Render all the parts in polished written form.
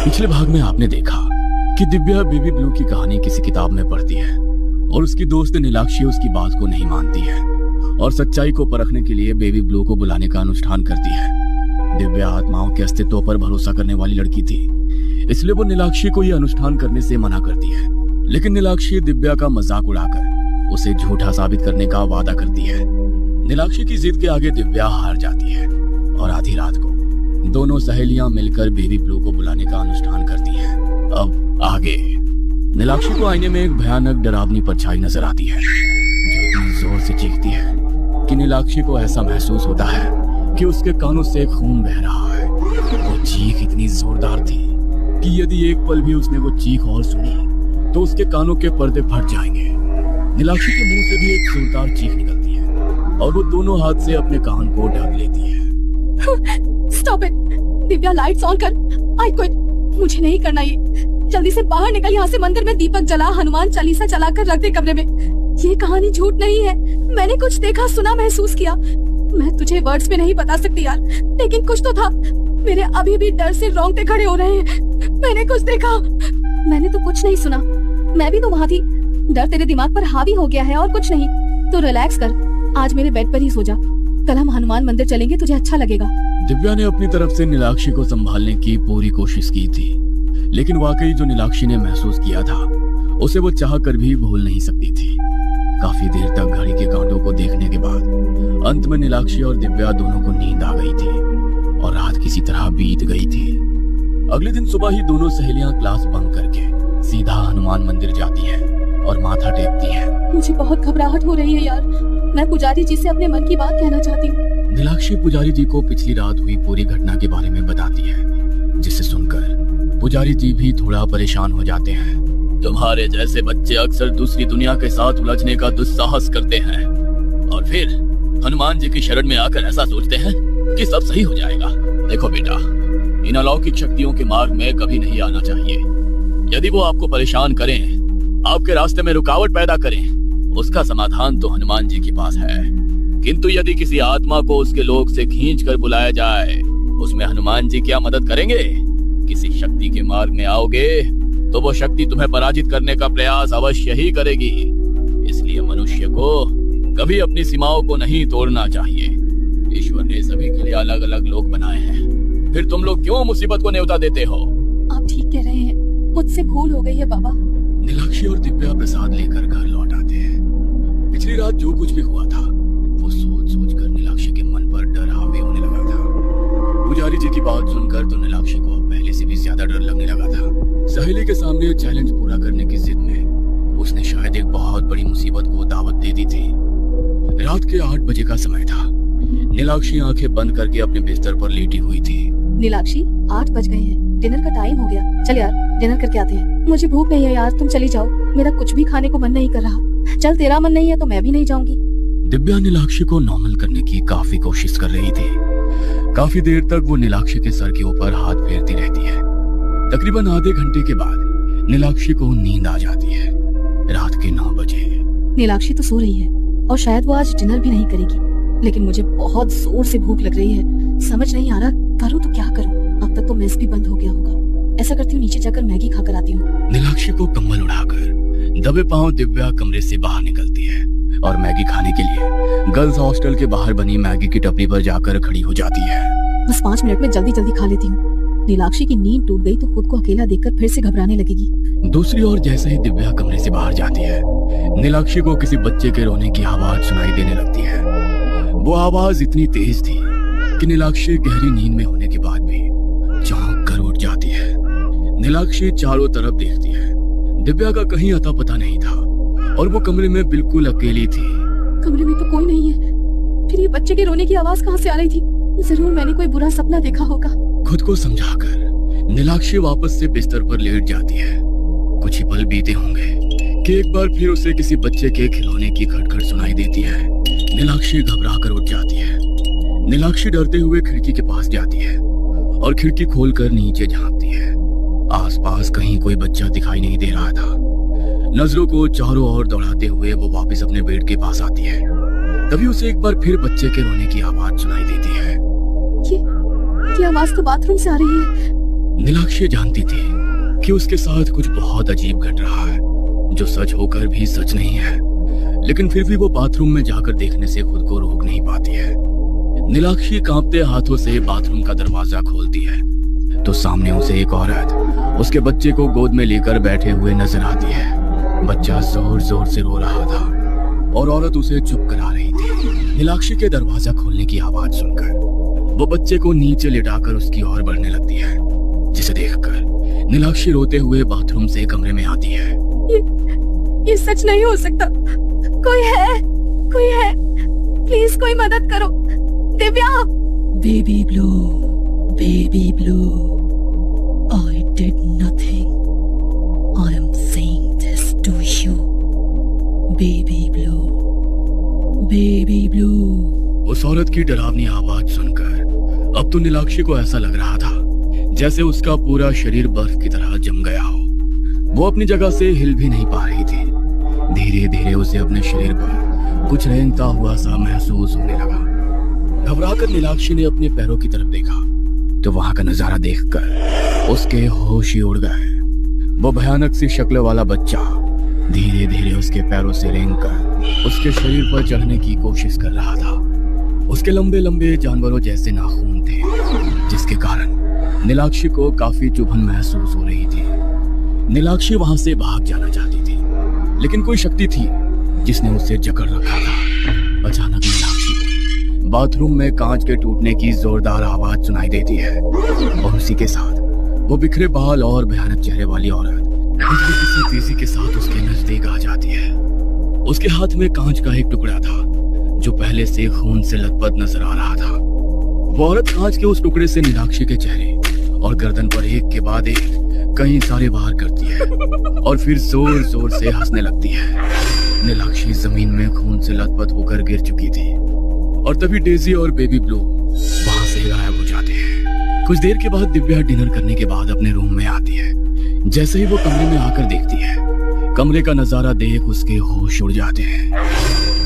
पिछले भाग में आपने देखा कि दिव्या बेबी ब्लू की कहानी किसी किताब में पढ़ती है और उसकी दोस्त नीलाक्षी उसकी बात को नहीं मानती है और सच्चाई को परखने के लिए बेबी ब्लू को बुलाने का अनुष्ठान करती है। दिव्या आत्माओं के अस्तित्व पर भरोसा करने वाली लड़की थी, इसलिए वो नीलाक्षी को यह अनुष्ठान करने से मना करती है। लेकिन नीलाक्षी दिव्या का मजाक उड़ाकर उसे झूठा साबित करने का वादा करती है। नीलाक्षी की जिद के आगे दिव्या हार जाती है और आधी रात को दोनों सहेलियां मिलकर बेबी ब्लू को बुलाने का अनुष्ठान करती हैं। अब आगे नीलाक्षी को आईने में एक भयानक डरावनी परछाई नजर आती है जो इतनी जोर से चीखती है कि नीलाक्षी को ऐसा महसूस होता है कि उसके कानों से खून बह रहा है। वो चीख इतनी जोरदार थी कि यदि एक पल भी उसने वो चीख और सुनी तो उसके कानों के पर्दे फट जाएंगे। नीलाक्षी के मुंह से भी एक जोरदार चीख निकलती है और वो दोनों हाथ से अपने कान को ढक लेती है। Stop it! Divya lights on कर। I quit. मुझे नहीं करना ये। जल्दी से बाहर निकल यहाँ से। मंदिर में दीपक जला, हनुमान चालीसा चलाकर रख दे कमरे में। ये कहानी झूठ नहीं है। मैंने कुछ देखा, सुना, महसूस किया। मैं तुझे वर्ड्स में नहीं बता सकती यार, लेकिन कुछ तो था। मेरे अभी भी डर से रोंगटे खड़े हो रहे हैं। मैंने कुछ देखा। मैंने तो कुछ नहीं सुना। मैं भी तो वहाँ थी। डर तेरे दिमाग पर हावी हो गया है और कुछ नहीं। तो रिलैक्स कर। आज मेरे बेड पर ही सो जा। कल हम हनुमान मंदिर चलेंगे, तुझे अच्छा लगेगा। दिव्या ने अपनी तरफ से नीलाक्षी को संभालने की पूरी कोशिश की थी, लेकिन वाकई जो नीलाक्षी ने महसूस किया था उसे वो चाह कर भी भूल नहीं सकती थी। काफी देर तक घड़ी के कांटों को देखने के बाद अंत में नीलाक्षी और दिव्या दोनों को नींद आ गई थी और रात किसी तरह बीत गई थी। अगले दिन सुबह ही दोनों सहेलियां क्लास बंक करके सीधा हनुमान मंदिर जाती हैं और माथा टेकती हैं। मुझे बहुत घबराहट हो रही है यार। मैं पुजारी जी से अपने मन की बात कहना चाहती हूँ। नीलाक्षी पुजारी जी को पिछली रात हुई पूरी घटना के बारे में बताती है, जिसे सुनकर पुजारी जी भी थोड़ा परेशान हो जाते हैं। तुम्हारे जैसे बच्चे अक्सर दूसरी दुनिया के साथ उलझने का दुस्साहस करते हैं और फिर हनुमान जी की शरण में आकर ऐसा सोचते हैं कि सब सही हो जाएगा। देखो बेटा, इन अलौकिक शक्तियों के मार्ग में कभी नहीं आना चाहिए। यदि वो आपको परेशान करें, आपके रास्ते में रुकावट पैदा करें, उसका समाधान तो हनुमान जी के पास है। किंतु यदि किसी आत्मा को उसके लोक से खींच कर बुलाया जाए, उसमें हनुमान जी क्या मदद करेंगे? किसी शक्ति के मार्ग में आओगे तो वो शक्ति तुम्हें पराजित करने का प्रयास अवश्य ही करेगी। इसलिए मनुष्य को कभी अपनी सीमाओं को नहीं तोड़ना चाहिए। ईश्वर ने सभी के लिए अलग अलग लोक बनाए हैं, फिर तुम लोग क्यों मुसीबत को न्योता देते हो? आप ठीक कह रहे हैं, मुझसे भूल हो गई है बाबा। नीलाक्षी और दिव्या प्रसाद लेकर घर लौट आते हैं। पिछली रात जो कुछ भी हुआ था वो सोच सोच कर नीलाक्षी के मन पर डर हावी होने लगा था। पुजारी जी की बात सुनकर तो नीलाक्षी को अब पहले से भी ज्यादा डर लगने लगा था। सहेली के सामने चैलेंज पूरा करने की जिद में उसने शायद एक बहुत बड़ी मुसीबत को दावत दे दी थी। रात के 8 बजे का समय था। नीलाक्षी आंखें बंद करके अपने बिस्तर पर लेटी हुई थी। नीलाक्षी, 8 बज गए हैं, डिनर का टाइम हो गया। चल यार, डिनर करके आते हैं। मुझे भूख नहीं है यार, तुम चली जाओ। मेरा कुछ भी खाने को मन नहीं कर रहा। चल, तेरा मन नहीं है तो मैं भी नहीं जाऊंगी। दिव्या नीलाक्षी को नॉर्मल करने की काफी कोशिश कर रही थी। काफी देर तक वो नीलाक्षी के सर के ऊपर हाथ फेरती रहती है। तकरीबन आधे घंटे के बाद नीलाक्षी को नींद आ जाती है। रात के 9 बजे। नीलाक्षी तो सो रही है और शायद वो आज डिनर भी नहीं करेगी, लेकिन मुझे बहुत जोर से भूख लग रही है। समझ नहीं आ रहा करूँ तो क्या करूँ। अब तक तो मेस भी बंद हो गया होगा। ऐसा करती हूँ, नीचे जाकर मैगी खाकर आती हूँ। नीलाक्षी को कंबल उड़ाकर दबे पांव दिव्या कमरे से बाहर निकलती है और मैगी खाने के लिए गर्ल्स हॉस्टल के बाहर बनी मैगी की टपरी पर जाकर खड़ी हो जाती है। बस 5 मिनट में जल्दी जल्दी खा लेती हूँ। नीलाक्षी की नींद टूट गई तो खुद को अकेला देखकर फिर से घबराने लगेगी। दूसरी ओर जैसे ही दिव्या कमरे से बाहर जाती है, नीलाक्षी को किसी बच्चे के रोने की आवाज सुनाई देने लगती है। वो आवाज इतनी तेज थी कि नीलाक्षी गहरी नींद में होने के बाद भी चौंक कर उठ जाती है। नीलाक्षी चारों तरफ देखती है। दिव्या का कहीं अता पता नहीं था और वो कमरे में बिल्कुल अकेली थी। कमरे में तो कोई नहीं है, फिर ये बच्चे के रोने की आवाज कहाँ से आ रही थी? जरूर मैंने कोई बुरा सपना देखा होगा। खुद को समझाकर नीलाक्षी वापस से बिस्तर पर लेट जाती है। कुछ ही पल बीते होंगे कि एक बार फिर उसे किसी बच्चे के खिलौने की खटखट सुनाई देती है। नीलाक्षी घबरा कर उठ जाती है। नीलाक्षी डरते हुए खिड़की के पास जाती है और खिड़की खोलकर नीचे झांकती है। आसपास कहीं कोई बच्चा दिखाई नहीं दे रहा था। नजरों को चारों ओर दौड़ाते हुए वो वापस अपने बेड के पास आती है। तभी उसे एक बार फिर बच्चे के रोने की आवाज सुनाई देती है। ये आवाज तो बाथरूम से आ रही है। नीलाक्षी जानती थी कि उसके साथ कुछ बहुत अजीब घट रहा है, जो सच होकर भी सच नहीं है, लेकिन फिर भी वो बाथरूम में जाकर देखने से खुद को रोक नहीं पाती है। नीलाक्षी कांपते हाथों से बाथरूम का दरवाजा खोलती है तो सामने उसे एक औरत उसके बच्चे को गोद में लेकर बैठे हुए नजर आती है। बच्चा जोर जोर से रो रहा था और औरत उसे चुप करा रही थी। नीलाक्षी के दरवाजा खोलने की आवाज सुनकर वो बच्चे को नीचे लिटाकर उसकी ओर बढ़ने लगती है, जिसे देखकर नीलाक्षी रोते हुए बाथरूम से कमरे में आती है। ये सच नहीं हो सकता। कोई है, प्लीज कोई मदद करो। Divya. Baby blue, I did nothing. I am saying this to you. Baby blue. उस औरत की डरावनी आवाज सुनकर अब तो नीलाक्षी को ऐसा लग रहा था जैसे उसका पूरा शरीर बर्फ की तरह जम गया हो। वो अपनी जगह से हिल भी नहीं पा रही थी। धीरे धीरे उसे अपने शरीर पर कुछ रेंगता हुआ सा महसूस होने लगा। घबराकर नीलाक्षी ने अपने पैरों की तरफ देखा तो वहां का नजारा देखकर उसके होश ही उड़ गए। वो भयानक सी शक्ल वाला बच्चा धीरे धीरे उसके पैरों से रेंगकर उसके शरीर पर चढ़ने की कोशिश कर रहा था। उसके लंबे लंबे जानवरों जैसे नाखून थे, जिसके कारण नीलाक्षी को काफी चुभन महसूस हो रही थी। नीलाक्षी वहां से भाग जाना चाहती थी, लेकिन कोई शक्ति थी जिसने उसे जकड़ रखा था। अचानक नीलाक्षी को बाथरूम में कांच के टूटने की जोरदार आवाज सुनाई देती है और उसी के साथ वो बिखरे बाल और भयानक चेहरे वाली औरत किसी तेजी के साथ उसके नजदीक आ जाती है। उसके हाथ में कांच का एक टुकड़ा था जो पहले से खून से लथपथ नजर आ रहा था। वो औरत कांच के उस टुकड़े से नीलाक्षी के चेहरे और गर्दन पर एक के बाद एक कई सारे वार करती है और फिर जोर जोर से हंसने लगती है। नीलाक्षी जमीन में खून से लथपथ होकर गिर चुकी थी और तभी डेजी और बेबी ब्लू वहां से गायब हो जाते हैं। कुछ देर के बाद दिव्या डिनर करने के बाद अपने रूम में आती है। जैसे ही वो कमरे में आकर देखती है, कमरे का नजारा देख उसके होश उड़ जाते हैं।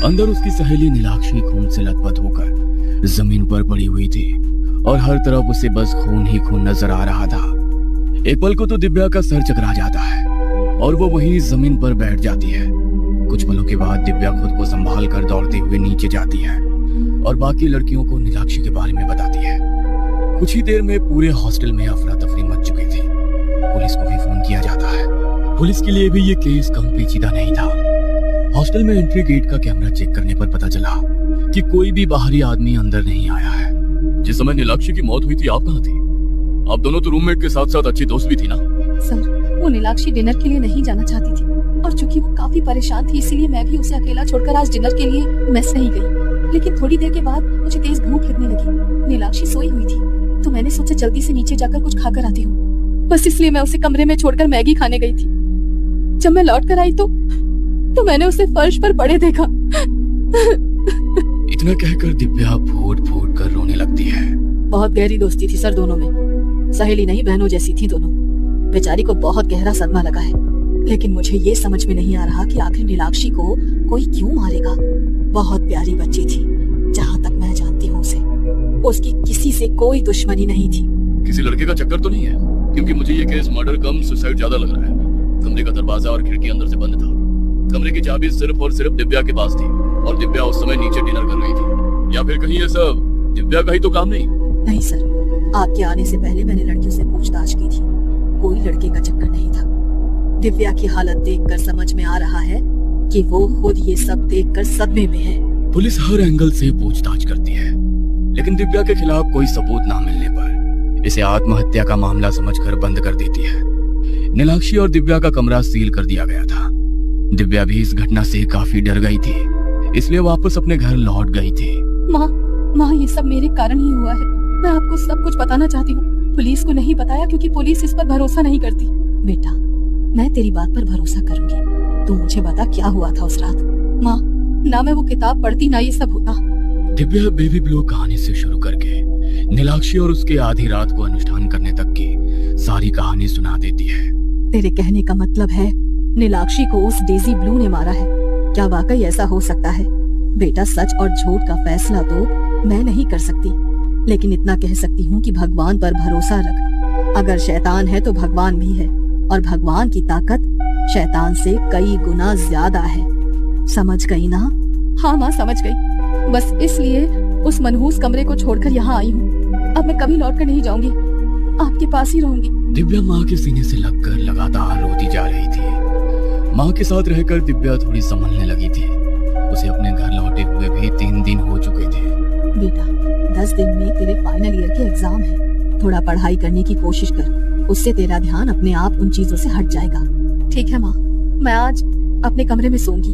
अंदर उसकी सहेली नीलाक्षी खून से लथपथ होकर जमीन पर पड़ी हुई थी और हर तरफ उसे बस खून ही खून नजर आ रहा था। एक पल को तो दिव्या का सर चकरा जाता है और वो वहीं जमीन पर बैठ जाती है। कुछ पलों के बाद दिव्या खुद को संभाल कर दौड़ते हुए नीचे जाती है और बाकी लड़कियों को नीलाक्षी के बारे में बताती है। कुछ ही देर में पूरे हॉस्टल में अफरा तफरी मच चुकी थी। पुलिस को भी फोन किया जाता है। पुलिस के लिए भी ये केस कम पेचीदा नहीं था। हॉस्टल में एंट्री गेट का कैमरा चेक करने पर पता चला कि कोई भी बाहरी आदमी अंदर नहीं आया है। जिस समय नीलाक्षी की मौत हुई थी, आप कहाँ थी? आप दोनों तो रूममेट के साथ साथ अच्छी दोस्त भी थी ना? सर, वो नीलाक्षी डिनर के लिए नहीं जाना चाहती थी और चूंकि वो काफी परेशान थी, इसीलिए मैं भी उसे अकेला छोड़कर आज डिनर के लिए मेस नहीं गई। लेकिन थोड़ी देर के बाद मुझे तेज भूख लगने लगी। नीलाक्षी सोई हुई थी तो मैंने सोचा जल्दी से नीचे जाकर कुछ खाकर आती हूँ। बस इसलिए मैं उसे कमरे में छोड़कर मैगी खाने गई थी। जब मैं लौट कर आई तो मैंने उसे फर्श पर पड़े देखा। इतना कहकर दिव्या फूट फूट कर रोने लगती है। बहुत गहरी दोस्ती थी सर दोनों में, सहेली नहीं बहनों जैसी थी दोनों। बेचारी को बहुत गहरा सदमा लगा है, लेकिन मुझे ये समझ में नहीं आ रहा कि आखिर नीलाक्षी को कोई क्यों मारेगा। बहुत प्यारी बच्ची थी, जहाँ तक मैं जानती हूँ उसे। उसकी किसी से कोई दुश्मनी नहीं थी। किसी लड़के का चक्कर तो नहीं है? क्योंकि मुझे ये केस मर्डर कम सुसाइड ज्यादा लग रहा है। कमरे का दरवाजा और खिड़की अंदर से बंद था। कमरे की चाबी सिर्फ और सिर्फ दिव्या के पास थी और दिव्या उस समय नीचे डिनर कर रही थी। या फिर कहीं ये सब दिव्या का ही तो काम नहीं? नहीं सर, आपके आने से पहले मैंने लड़कियों से पूछताछ की थी। कोई लड़के का चक्कर नहीं था। दिव्या की हालत देखकर समझ में आ रहा है कि वो खुद ये सब देखकर सदमे में है। पुलिस हर एंगल से पूछताछ करती है, लेकिन दिव्या के खिलाफ कोई सबूत ना मिलने पर इसे आत्महत्या का मामला समझकर बंद कर देती है। नीलाक्षी और दिव्या का कमरा सील कर दिया गया था। दिव्या भी इस घटना से काफी डर गई थी, इसलिए वापस अपने घर लौट गई थी। माँ, ये सब मेरे कारण ही हुआ है। मैं आपको सब कुछ बताना चाहती हूँ। पुलिस को नहीं बताया क्योंकि पुलिस इस पर भरोसा नहीं करती। बेटा, मैं तेरी बात पर भरोसा करूंगी। तू मुझे बता क्या हुआ था उस रात। माँ, ना मैं वो किताब पढ़ती ना ये सब होता। दिव्या बेबी ब्लू कहानी से शुरू करके नीलाक्षी और उसके आधी रात को अनुष्ठान करने तक की सारी कहानी सुना देती है। तेरे कहने का मतलब है नीलाक्षी को उस डेजी ब्लू ने मारा है? क्या वाकई ऐसा हो सकता है? बेटा, सच और झूठ का फैसला तो मैं नहीं कर सकती, लेकिन इतना कह सकती हूँ कि भगवान पर भरोसा रख। अगर शैतान है तो भगवान भी है, और भगवान की ताकत शैतान से कई गुना ज्यादा है। समझ गई ना? हाँ माँ समझ गई। बस इसलिए उस मनहूस कमरे को छोड़कर यहाँ आई हूँ। अब मैं कभी लौट कर नहीं जाऊंगी, आपके पास ही रहूंगी। दिव्या माँ के सीने से लगकर लगातार रोती जा रही थी। माँ के साथ रहकर दिव्या थोड़ी संभलने लगी थी। उसे अपने घर लौटे हुए भी 3 दिन हो चुके थे। बेटा 10 दिन में तेरे फाइनल ईयर के एग्जाम है, थोड़ा पढ़ाई करने की कोशिश कर, उससे तेरा ध्यान अपने आप उन चीजों से हट जाएगा। ठीक है माँ, मैं आज अपने कमरे में सोऊंगी,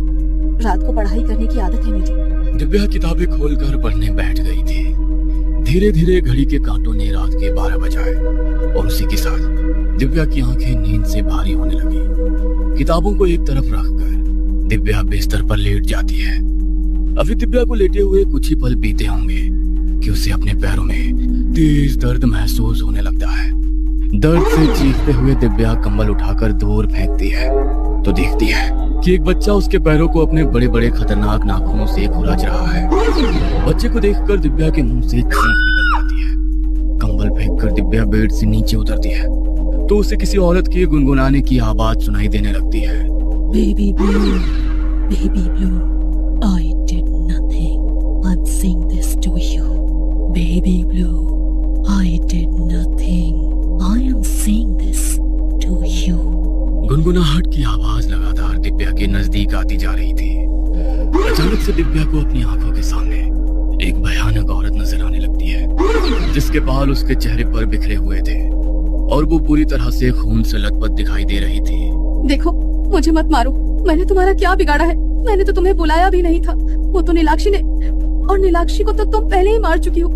रात को पढ़ाई करने की आदत है मेरी। दिव्या किताबें खोलकर पढ़ने बैठ गई थी। धीरे धीरे घड़ी के कांटों ने रात के 12 बजाए और उसी के साथ दिव्या की आंखें नींद से भारी होने लगी। किताबों को एक तरफ रखकर दिव्या बिस्तर पर लेट जाती है। अभी दिव्या को लेटे हुए कुछ ही पल बीते होंगे कि उसे अपने पैरों में तेज दर्द महसूस होने लगता है। दर्द से चीखते हुए दिव्या कंबल उठाकर दूर फेंकती है तो देखती है कि एक बच्चा उसके पैरों को अपने बड़े बड़े खतरनाक नाखूनों से खुरच रहा है। बच्चे को देखकर दिव्या के मुंह से चीख निकल जाती है। कंबल फेंककर दिव्या बेड से नीचे उतरती है तो उसे किसी औरत के गुनगुनाने की आवाज सुनाई देने लगती है। Baby blue, baby blue, I did nothing. I'm saying this to you. Baby blue, I did nothing. I am saying this to you. गुनगुनाहट की आवाज लगातार दिव्या के नजदीक आती जा रही थी। अचानक से दिव्या को अपनी आंखों के सामने एक भयानक औरत नजर आने लगती है, जिसके बाल उसके चेहरे पर बिखरे हुए थे और वो पूरी तरह से खून से लथपथ दिखाई दे रही थी। देखो, मुझे मत मारो, मैंने तुम्हारा क्या बिगाड़ा है? मैंने तो तुम्हें बुलाया भी नहीं था। वो तो नीलाक्षी ने, और नीलाक्षी को तो तुम पहले ही मार चुकी हो।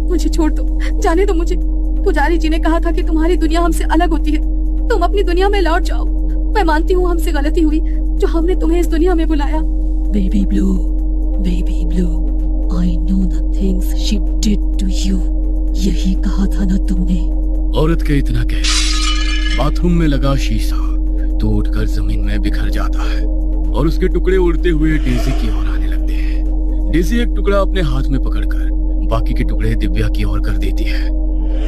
मुझे छोड़ दो, जाने दो मुझे। पुजारी जी ने कहा था कि तुम्हारी दुनिया हमसे अलग होती है, तुम अपनी दुनिया में लौट जाओ। मैं मानती हूँ हमसे गलती हुई जो हमने तुम्हें इस दुनिया में बुलाया। Baby blue, I know the things she did to you. यही कहा था ना तुमने। औरत के इतना कह बाथरूम में लगा शीशा टूटकर जमीन में बिखर जाता है और उसके टुकड़े उड़ते हुए डेजी की ओर आने लगते हैं। डेजी एक टुकड़ा अपने हाथ में पकड़कर बाकी के टुकड़े दिव्या की ओर कर देती है।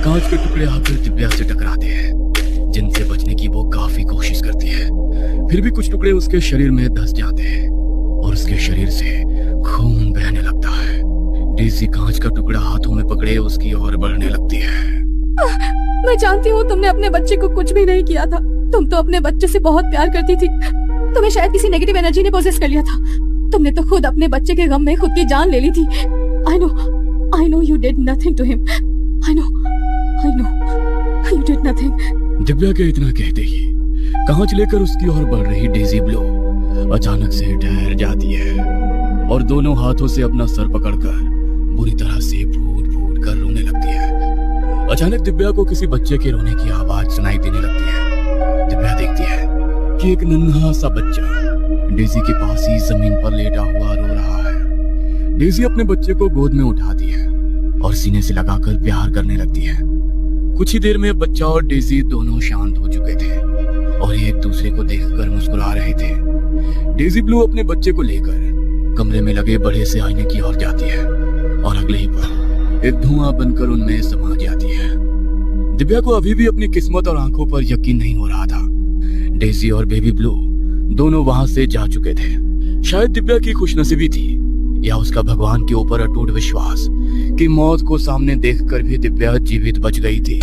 कांच के टुकड़े आकर दिव्या से टकराते हैं, जिनसे बचने की वो काफी कोशिश करती है। फिर भी कुछ टुकड़े उसके शरीर में धंस जाते हैं और उसके शरीर से खून बहने लगता है। डेजी कांच का टुकड़ा हाथों में पकड़े उसकी ओर बढ़ने लगती है। मैं जानती हूँ तुमने अपने बच्चे को कुछ भी नहीं किया था। तुम तो अपने बच्चे से बहुत प्यार करती थी। तुम्हें शायद किसी नेगेटिव एनर्जी ने पोजेस कर लिया था। तुमने तो खुद अपने बच्चे के गम में खुद की जान ले ली थी। I know you did nothing to him. I know you did nothing. Divya के इतना कहते ही कांच लेकर उसकी ओर बढ़ रही डेजी ब्लो अचानक से ठहर जाती है और दोनों हाथों से अपना सर पकड़कर बुरी तरह से फूट फूट कर रोने लगती है। अचानक दिव्या को किसी बच्चे के रोने की आवाज सुनाई देने लगती है। दिव्या देखती है कि एक नन्हा सा बच्चा डेजी के पास ही जमीन पर लेटा हुआ रो रहा है। डेजी अपने बच्चे को गोद में उठाती है और सीने से लगाकर प्यार करने लगती है। कुछ ही देर में बच्चा और डेजी दोनों शांत हो चुके थे और एक दूसरे को देखकर मुस्कुरा रहे थे। डेजी ब्लू अपने बच्चे को लेकर कमरे में लगे बड़े से आईने की ओर जाती है और अगले ही पल एक धुआं बनकर उनमें समा जाती है। दिव्या को अभी भी अपनी किस्मत और आंखों पर यकीन नहीं हो रहा था। डेजी और बेबी ब्लू दोनों वहां से जा चुके थे। शायद दिव्या की खुशनसीबी थी या उसका भगवान के ऊपर अटूट विश्वास कि मौत को सामने देखकर भी दिव्या जीवित बच गई थी।